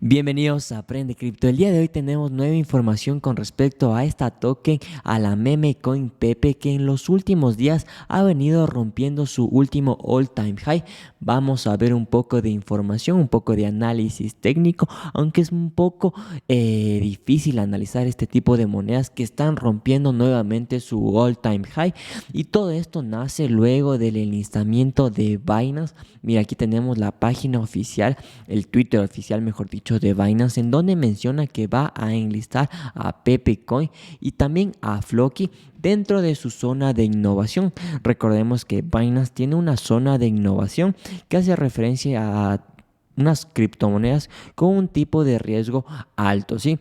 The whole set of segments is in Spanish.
Bienvenidos a Aprende Cripto. El día de hoy tenemos nueva información con respecto a esta token, a la meme coin Pepe, que en los últimos días ha venido rompiendo su último all time high. Vamos a ver un poco de información, un poco de análisis técnico, aunque es un poco difícil analizar este tipo de monedas que están rompiendo nuevamente su all time high. Y todo esto nace luego del enlistamiento de Binance. Mira, aquí tenemos la página oficial, el Twitter oficial, mejor dicho, de Binance, en donde menciona que va a enlistar a Pepe Coin y también a Floki dentro de su zona de innovación. Recordemos que Binance tiene una zona de innovación que hace referencia a unas criptomonedas con un tipo de riesgo alto, ¿sí?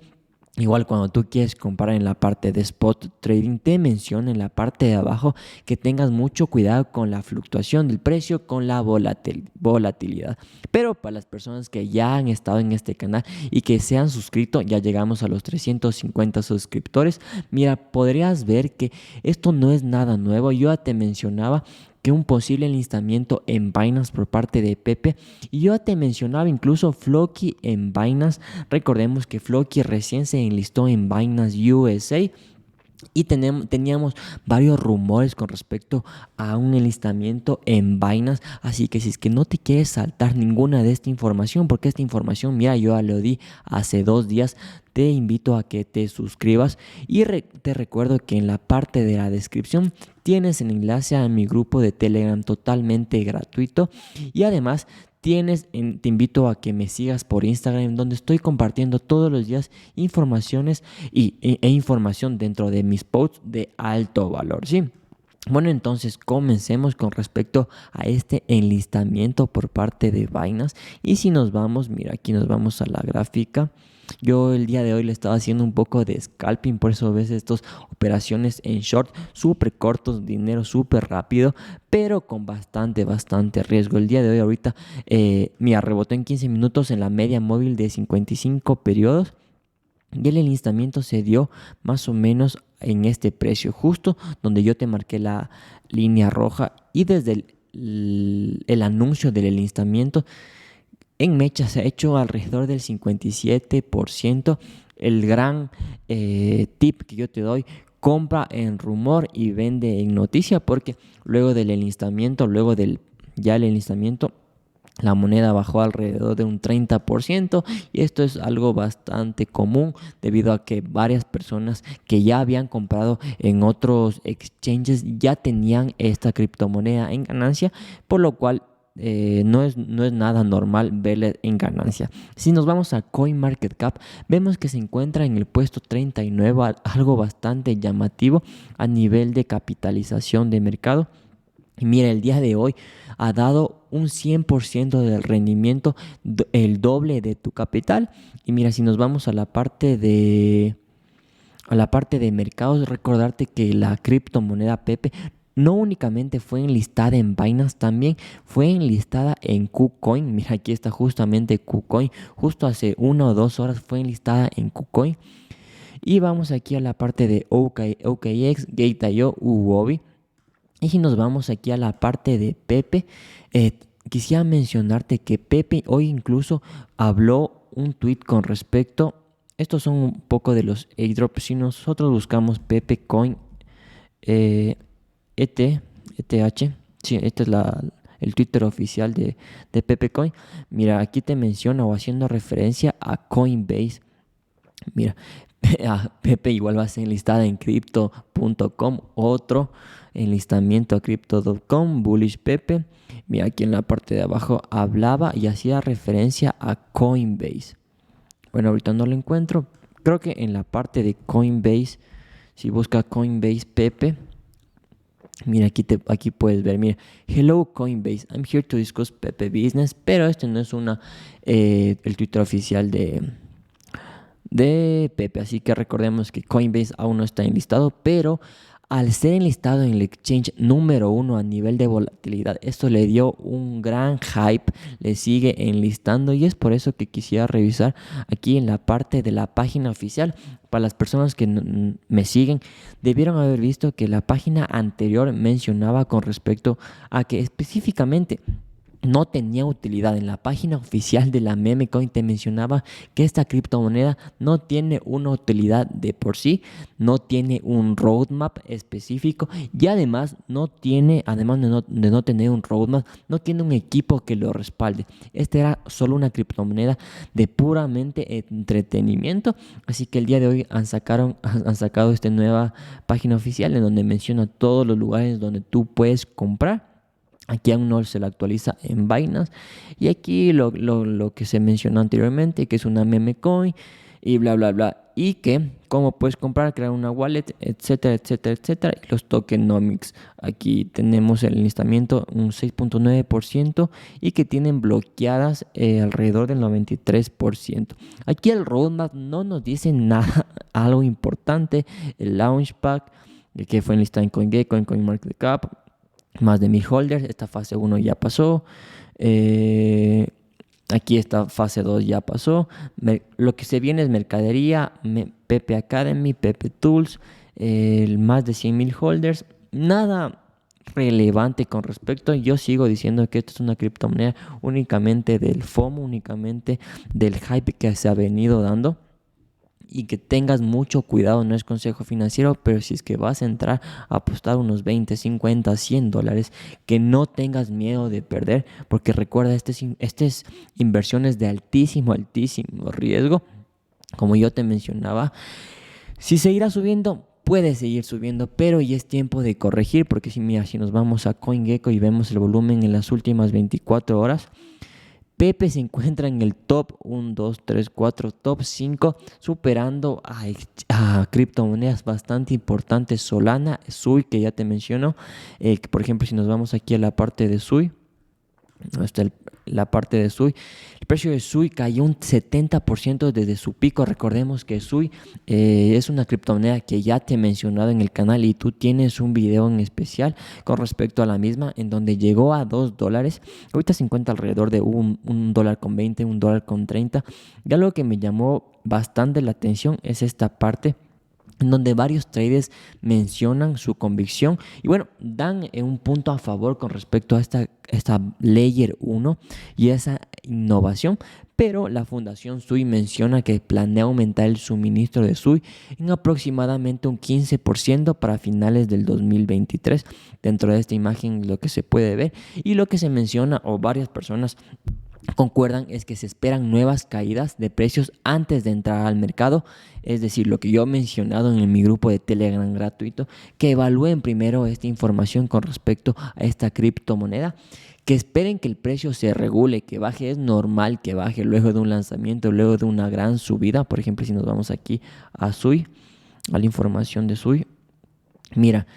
Igual cuando tú quieres comprar en la parte de spot trading, te menciona en la parte de abajo que tengas mucho cuidado con la fluctuación del precio, con la volatilidad. Pero para las personas que ya han estado en este canal y que se han suscrito, ya llegamos a los 350 suscriptores. Mira, podrías ver que esto no es nada nuevo. Yo ya te mencionaba que un posible enlistamiento en Binance por parte de Pepe, y yo te mencionaba incluso Floki en Binance. Recordemos que Floki recién se enlistó en Binance USA y teníamos varios rumores con respecto a un enlistamiento en Binance. Así que si es que no te quieres saltar ninguna de esta información, porque esta información, mira, yo ya lo di hace 2 días, te invito a que te suscribas y te recuerdo que en la parte de la descripción tienes el enlace a mi grupo de Telegram totalmente gratuito, y además te invito a que me sigas por Instagram, donde estoy compartiendo todos los días informaciones e información dentro de mis posts de alto valor, ¿sí? Bueno, entonces comencemos con respecto a este enlistamiento por parte de Binance. Y si nos vamos, mira, aquí nos vamos a la gráfica. Yo el día de hoy le estaba haciendo un poco de scalping, por eso ves estas operaciones en short súper cortos, dinero súper rápido, pero con bastante riesgo. El día de hoy ahorita, mira, rebotó en 15 minutos en la media móvil de 55 periodos. Y el enlistamiento se dio más o menos en este precio, justo donde yo te marqué la línea roja. Y desde el anuncio del enlistamiento en mecha se ha hecho alrededor del 57%. El gran tip que yo te doy: compra en rumor y vende en noticia, porque luego del enlistamiento, el enlistamiento, la moneda bajó alrededor de un 30%, y esto es algo bastante común debido a que varias personas que ya habían comprado en otros exchanges ya tenían esta criptomoneda en ganancia, por lo cual no es nada normal verle en ganancia. Si nos vamos a CoinMarketCap, vemos que se encuentra en el puesto 39, algo bastante llamativo a nivel de capitalización de mercado. Y mira, el día de hoy ha dado un 100% del rendimiento, el doble de tu capital. Y mira, si nos vamos a la parte de mercados, recordarte que la criptomoneda Pepe no únicamente fue enlistada en Binance, también fue enlistada en KuCoin. Mira, aquí está justamente KuCoin. Justo hace 1 o 2 horas fue enlistada en KuCoin. Y vamos aquí a la parte de OKX, Gate.io, Huobi. Y si nos vamos aquí a la parte de Pepe, quisiera mencionarte que Pepe hoy incluso habló un tweet con respecto. Estos son un poco de los airdrops. Si nosotros buscamos Pepe Coin ETH, sí, este es el Twitter oficial de Pepe Coin. Mira, aquí te menciona o haciendo referencia a Coinbase. Mira, Pepe igual va a ser enlistada en crypto.com, otro enlistamiento a crypto.com, Bullish Pepe. Mira, aquí en la parte de abajo hablaba y hacía referencia a Coinbase. Bueno, ahorita no lo encuentro. Creo que en la parte de Coinbase, si busca Coinbase Pepe, mira, aquí puedes ver, mira, hello Coinbase, I'm here to discuss Pepe Business, pero este no es el Twitter oficial de Pepe. Así que recordemos que Coinbase aún no está enlistado, pero al ser enlistado en el exchange número 1 a nivel de volatilidad, esto le dio un gran hype, le sigue enlistando, y es por eso que quisiera revisar aquí en la parte de la página oficial. Para las personas que me siguen, debieron haber visto que la página anterior mencionaba con respecto a que específicamente no tenía utilidad. En la página oficial de la meme coin te mencionaba que esta criptomoneda no tiene una utilidad de por sí, no tiene un roadmap específico y además no tiene, además de no tener un roadmap, no tiene un equipo que lo respalde. Esta era solo una criptomoneda de puramente entretenimiento, así que el día de hoy han sacado esta nueva página oficial en donde menciona todos los lugares donde tú puedes comprar. Aquí aún no se la actualiza en Binance. Y aquí lo que se mencionó anteriormente, que es una meme coin y bla, bla, bla. Y que cómo puedes comprar, crear una wallet, etcétera, etcétera, etcétera. Y los tokenomics. Aquí tenemos el listamiento un 6.9% y que tienen bloqueadas alrededor del 93%. Aquí el roadmap no nos dice nada, algo importante. El launchpad, que fue enlistado en CoinGecko, en CoinMarketCap, más de 1000 holders. Esta fase 1 ya pasó. Aquí esta fase 2 ya pasó. Lo que se viene es mercadería, Pepe Academy, Pepe Tools, más de 100,000 holders. Nada relevante con respecto. Yo sigo diciendo que esto es una criptomoneda únicamente del FOMO, únicamente del hype que se ha venido dando. Y que tengas mucho cuidado, no es consejo financiero, pero si es que vas a entrar a apostar unos 20, 50, 100 dólares, que no tengas miedo de perder, porque recuerda, este es inversiones de altísimo, altísimo riesgo. Como yo te mencionaba, si seguirá subiendo, puede seguir subiendo, pero ya es tiempo de corregir, porque si nos vamos a CoinGecko y vemos el volumen en las últimas 24 horas, Pepe se encuentra en el top 1, 2, 3, 4, top 5, superando a criptomonedas bastante importantes. Solana, Sui, que ya te menciono. Por ejemplo, si nos vamos aquí a la parte de Sui, la parte de Sui, el precio de Sui cayó un 70% desde su pico. Recordemos que Sui es una criptomoneda que ya te he mencionado en el canal y tú tienes un video en especial con respecto a la misma, en donde llegó a 2 dólares. Ahorita se encuentra alrededor de un dólar con 20, un dólar con 30. Ya lo que me llamó bastante la atención es esta parte en donde varios traders mencionan su convicción y bueno, dan un punto a favor con respecto a esta Layer 1 y esa innovación, pero la Fundación SUI menciona que planea aumentar el suministro de SUI en aproximadamente un 15% para finales del 2023. Dentro de esta imagen lo que se puede ver y lo que se menciona o varias personas concuerdan es que se esperan nuevas caídas de precios antes de entrar al mercado. Es decir, lo que yo he mencionado en mi grupo de Telegram gratuito, que evalúen primero esta información con respecto a esta criptomoneda, que esperen que el precio se regule, que baje. Es normal que baje luego de un lanzamiento, luego de una gran subida. Por ejemplo, si nos vamos aquí a SUI, a la información de SUI, mira,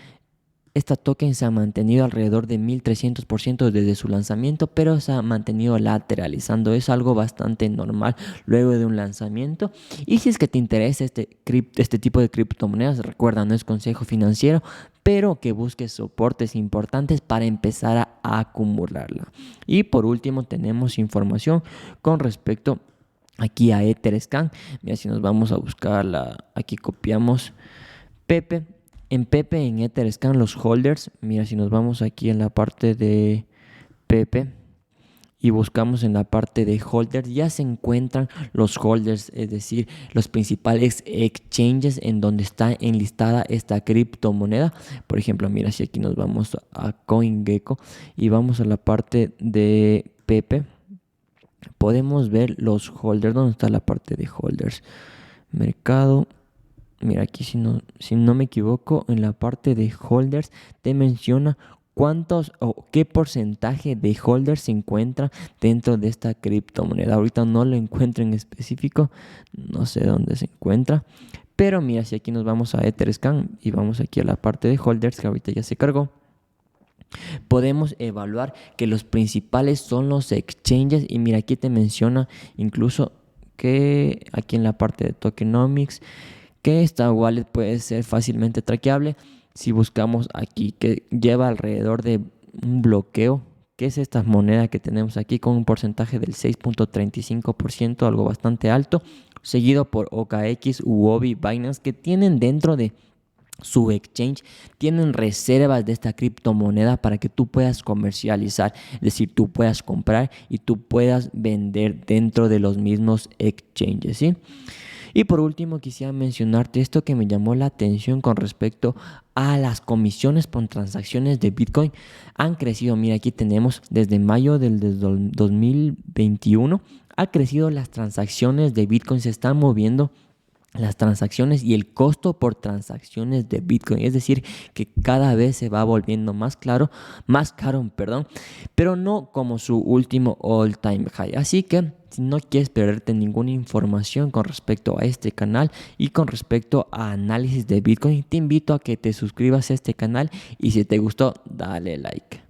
esta token se ha mantenido alrededor de 1300% desde su lanzamiento, pero se ha mantenido lateralizando. Es algo bastante normal luego de un lanzamiento. Y si es que te interesa este tipo de criptomonedas, recuerda, no es consejo financiero, pero que busques soportes importantes para empezar a acumularla. Y por último tenemos información con respecto aquí a Etherscan. Mira, si nos vamos a buscarla, aquí copiamos Pepe. En Pepe, en Etherscan, los holders, mira, si nos vamos aquí en la parte de Pepe y buscamos en la parte de holders, ya se encuentran los holders, es decir, los principales exchanges en donde está enlistada esta criptomoneda. Por ejemplo, mira, si aquí nos vamos a CoinGecko y vamos a la parte de Pepe, podemos ver los holders. ¿Dónde está la parte de holders? Mercado. Mira, aquí si no me equivoco, en la parte de holders te menciona cuántos o qué porcentaje de holders se encuentra dentro de esta criptomoneda. Ahorita no lo encuentro en específico, no sé dónde se encuentra. Pero mira, si aquí nos vamos a Etherscan y vamos aquí a la parte de holders, que ahorita ya se cargó, podemos evaluar que los principales son los exchanges. Y mira, aquí te menciona incluso que aquí en la parte de tokenomics, que esta wallet puede ser fácilmente traqueable. Si buscamos aquí, que lleva alrededor de un bloqueo, que es esta moneda que tenemos aquí con un porcentaje del 6.35%, algo bastante alto, seguido por OKX, Huobi, Binance, que tienen dentro de su exchange tienen reservas de esta criptomoneda para que tú puedas comercializar, es decir, tú puedas comprar y tú puedas vender dentro de los mismos exchanges, ¿sí? Y por último quisiera mencionarte esto que me llamó la atención con respecto a las comisiones por transacciones de Bitcoin. Han crecido, mira, aquí tenemos desde mayo del 2021, ha crecido las transacciones de Bitcoin, se están moviendo las transacciones y el costo por transacciones de Bitcoin, es decir, que cada vez se va volviendo más caro, perdón, pero no como su último all time high. Así que si no quieres perderte ninguna información con respecto a este canal y con respecto a análisis de Bitcoin, te invito a que te suscribas a este canal y si te gustó, dale like.